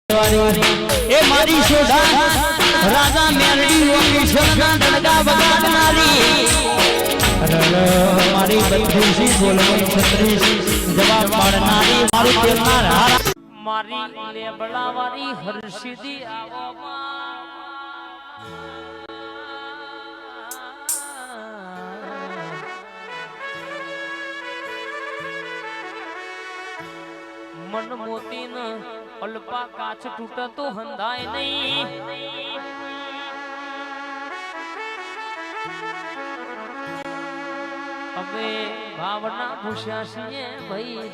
એ મારી શોધા રાજા મેરડી ઓકેશનના ડડકા બગાડનારી મારી બત્રીસી બોલવાની 36 જવાબ પાડનારી મારું તેલનાર મારી લેબડાવાળી હર્ષિદી આવવામાં મન મોતી ન અલ્પા કાચ તૂટતો હંધાય નહીં હવે ભાવના ભૂસ્યા છીએ ભાઈ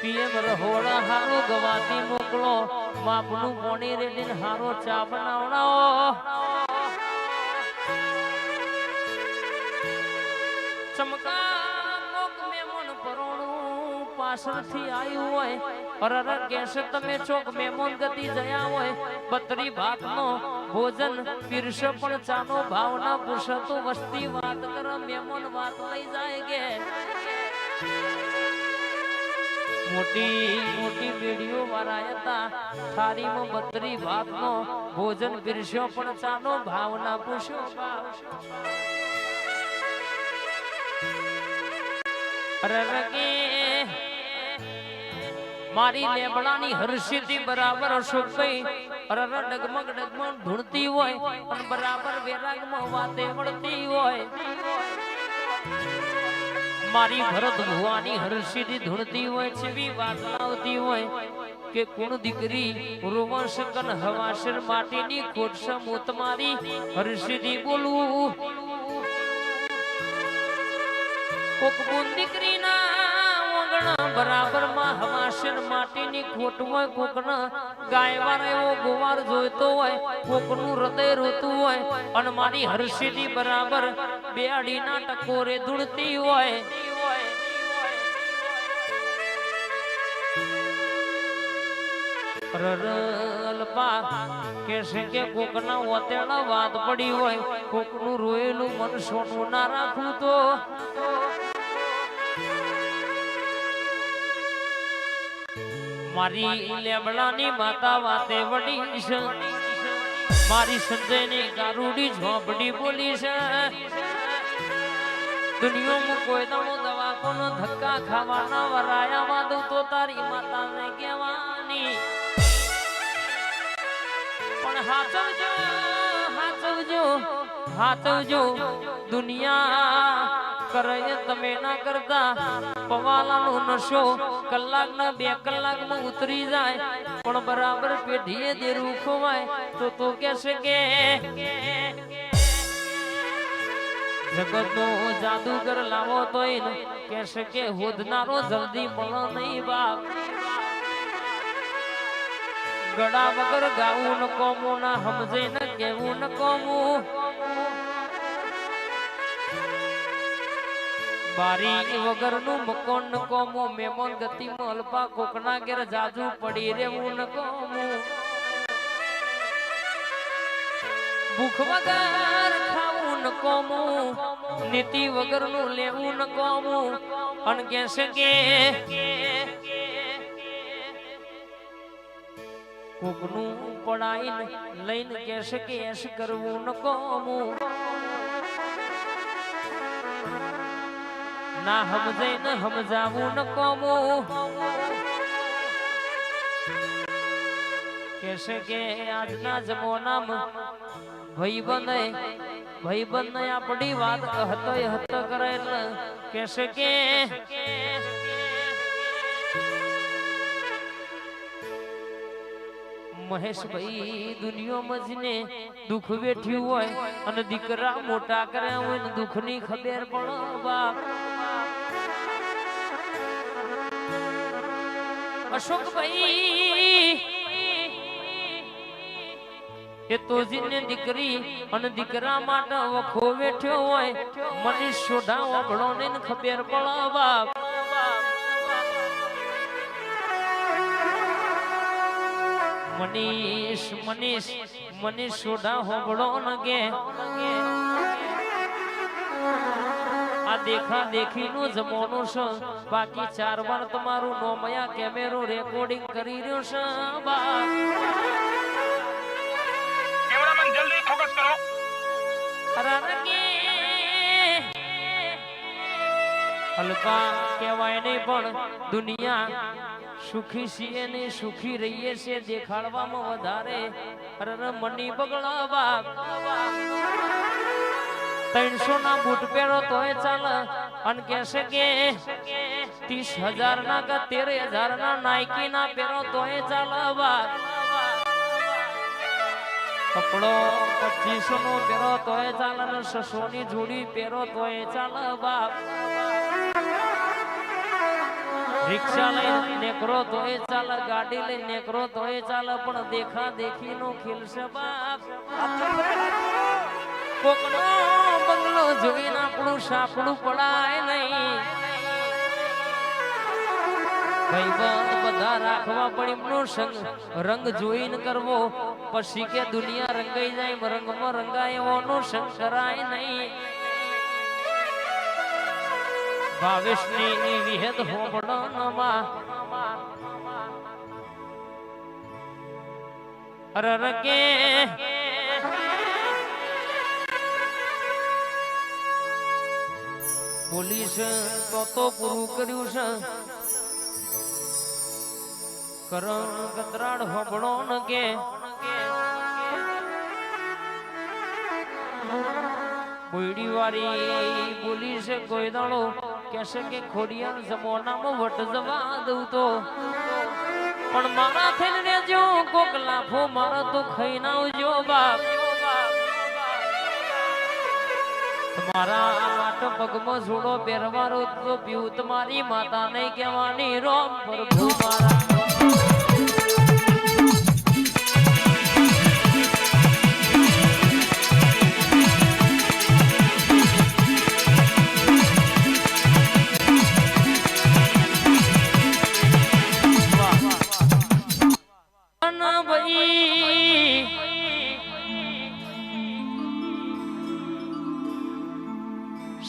પીએમ રહોડા હારો ગવાતી મોકલો માપનું પોણી રેડીને હારો ચા બનાવડાવો ચમકા પાછળથી આવ્યું હોય અરર કેસે તમે ચોક મેમોન ગતિ જયા હોય બત્રી ભાતનો ભોજન પીરસ પણ ચાનો ભાવના પૂછતો વસ્તી વાત કર મેમોન વાત લઈ જાય કે મોટી મોટી બેડીઓ વાળા હતા થારીમાં બત્રી ભાતનો ભોજન પીરસ્યો પણ ચાનો ભાવના પૂછ્યો અરર કે મારી લેબડાની હર્ષિદી બરાબર અશોકભાઈ અરર ડગમગ ડગમગ ઢૂંઢતી હોય અને બરાબર વેરાગમાં વાતે વળતી હોય મારી ભરત ભુવાની હર્ષિદી ઢૂંઢતી હોય છેવી વાત લાવતી હોય કે કોણ દીકરી રોવંશકન હવાશર માટીની ખોટસ મોત મારી હર્ષિદી બોલવું કોક બોન દીકરીના બરાબર માં હવાશર માટીની ખોટ હોય કોકના ગાયવાર એવો ગોવાર જોઈતો હોય કોકનું હૃદય રોતું હોય અને મારી હર્ષિદી બરાબર બેડીના ટકોરે ધૂળતી હોય અલ્પા કેસે કે કોકના ઓતેડા વાત પડી હોય કોકનું રોયેલું મન સોનું ના રાખવું તો મારી લેબડાની માતા વાતે વડી છે મારી સંજયની ગારુડી ઝોપડી બોલી છે દુનિયામાં કોઈ દાડો દવાખાનો ધક્કા ખાવાના વરાયામાં દઉં તો તારી માતાને કહેવાની પણ હાચવજો હાચવજો હાચવજો દુનિયા કરે તમે ના કરતા પવાલાનો નશો કલાકના 2 કલાકમાં ઉતરી જાય પણ બરાબર પેઢીએ દેરું ખોવાય તો કહેશે કે જગતનો જાદુગર લાવો તોય કહેશે કે હોદનારો જલ્દી મળો નહીં બાપ ગડા વગર ગાવું ન કોમું ના સમજે ન કેવું ન કોમું બારી વગરનું મકોન ન કોમું મેમોન ગતિમાં અલ્પા કોકના ઘેર જાજુ પડી રેવું ન કોમું ભૂખ વગર ખાવું ન કોમું નીતિ વગરનું લેવું ન કોમું અન કહેશે કે કોકનું પડાઈને લઈને કહેશે કે એશ કરવું ન કોમું ના સમજે ન સમજાવું ન કોમું કહેશે કે આજના જમાનામાં ભાઈબંધ આપણી વાત હતો કરે એટલે કહેશે કે મહેશભાઈ દુનિયામાં જને દુઃખ વેઠ્યું હોય અને દીકરા મોટા કર્યા હોય ને દુઃખની ખબર પડો બાપ અશોકભાઈ એ તોજીને દીકરી અને દીકરા માટે વખો વેઠ્યો હોય મને શોધા ઓભળો ને ખબર પડો બાપ મનીષ શોધા હોબળો ન ગે આ દેખા દેખીનું જમવાનું છે બાકી 4 વાર તમારું નોમયા કેમેરો રેકોર્ડિંગ કરી રહ્યો છે બા કેમેરામેન જલ્દી ફોકસ કરો હલકા કહેવાય નહીં પણ દુનિયા સુખી છીએ ને સુખી રહીએ છે દેખાડવામાં વધારે અરે મની બગડા બાપ 300 ના બૂટ પહેરો તોય ચાલે અને કહેશે કે 30,000 ના કે 13,000 ના નાઇકી ના પહેરો તોય ચાલે બાપ કપડો 2500 નો પહેરો તોય ચાલે ને 600 ની જોડી પહેરો તોય ચાલે બાપ રિક્ષા લઈને નેકરો તોય ચાલે ગાડી લઈને નેકરો તોય ચાલે પણ દેખા દેખી નો ખેલ છે બાપ કોકનો બંગલો જોઈને આપણું સાપડું પડાય નહીં ભાઈબંધ બધા રાખવા પડે એમનો રંગ જોઈને કરવો પછી કે દુનિયા રંગાઈ જાય રંગમાં રંગાય એવો સંગ કરાય નહીં ભાવેશની વિહેદ હોબળનમાં અરર કે પોલીસ તો પૂરું કર્યું છે કરણ કતરાડ હોબળો ન કે કોઈડી વાળી પોલીસ કોઈ દાડો કહેશે કે ખોડિયાર જમાનામાં વટ જવા દઉં તો પણ મારા થઈને રેજો કોક લાફો મારો તો ખાઈ ના આવજો બાપ તમારા માટે પગમાં જોડો પહેરવાનો તો પીવું તમારી માતા નહીં કહેવાની રોમ પ્રભુ મારા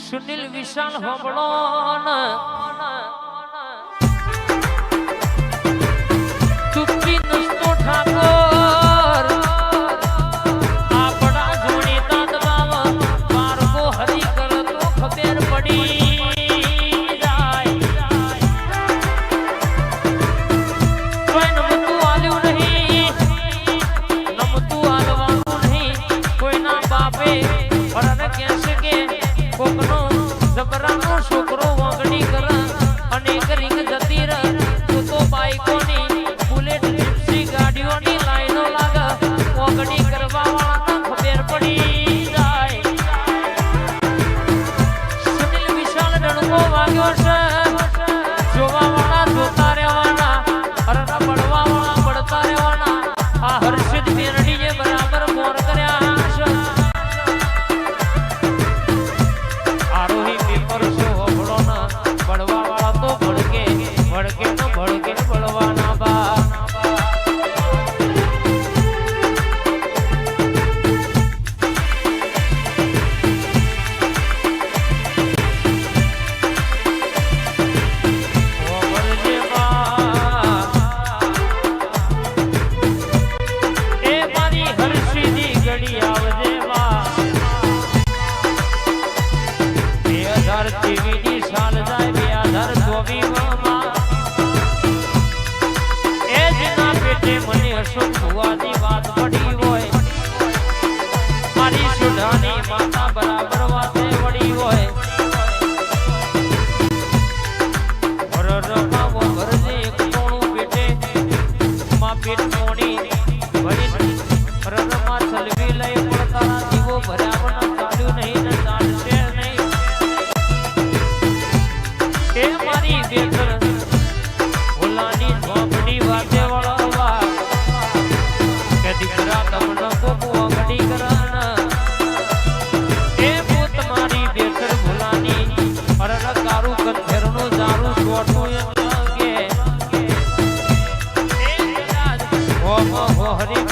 સુનિલ વિશાલ હોબળો ચૂપી નસતો ઠાકોર આપણા જોડી દાદવાવ માર્ગો હરી કરતો ખબર પડી જાય કોઈ નમતું આલ્યું નહીં નમતું આલવાનું નહીં કોઈના બાપે અને કહેશે કે કોકનો જબરાનો છોકરો વાંગડી કરે અને રીંગ જતી રહે તો બાઈકોની બુલેટ જીપ્સી ગાડીઓની લાઈનો લાગે વાંગડી કરવા વાળાને ખબર પડી જાય સુનિલ વિશાલ ડણકો વાગ્યો છે જોવા વાળા જોતા રહેવાના અરરા બળવા વાળા બળતા રહેવાના આ હર્ષિત મેરડીએ બરાબર મોર કર્યા છે બળવા વાળા તો ભડકે ભડકે ન ભડકે બળવાના બા એ મારી હર્ષિદી ઘડી આવજે બા 2023 સાલ જાય 2024 એ જેના પેટે મને અશોક ભુવાની વાત પડી હોય મારી સુધાની માતા બરાબર વાતે વળી હોય વરરમાં વરજે એક ટોણું પેટે માં પેટ મોણી ભરી વરરમાં છલવી લઈ પડતા દીવો ભર્યા પણ ચાલ્યું નહીં ને ચાલશે નહીં એ મારી બેટર ભોલાની ઝોપડી વાતે વળવા કે દીકરા તમને કોક વાંગડી કરાના એ પોત મારી બેટર ભોલાની અરર કારું કંધેરનું જારું છોટું એમ લાગે એ કદાચ હો હરી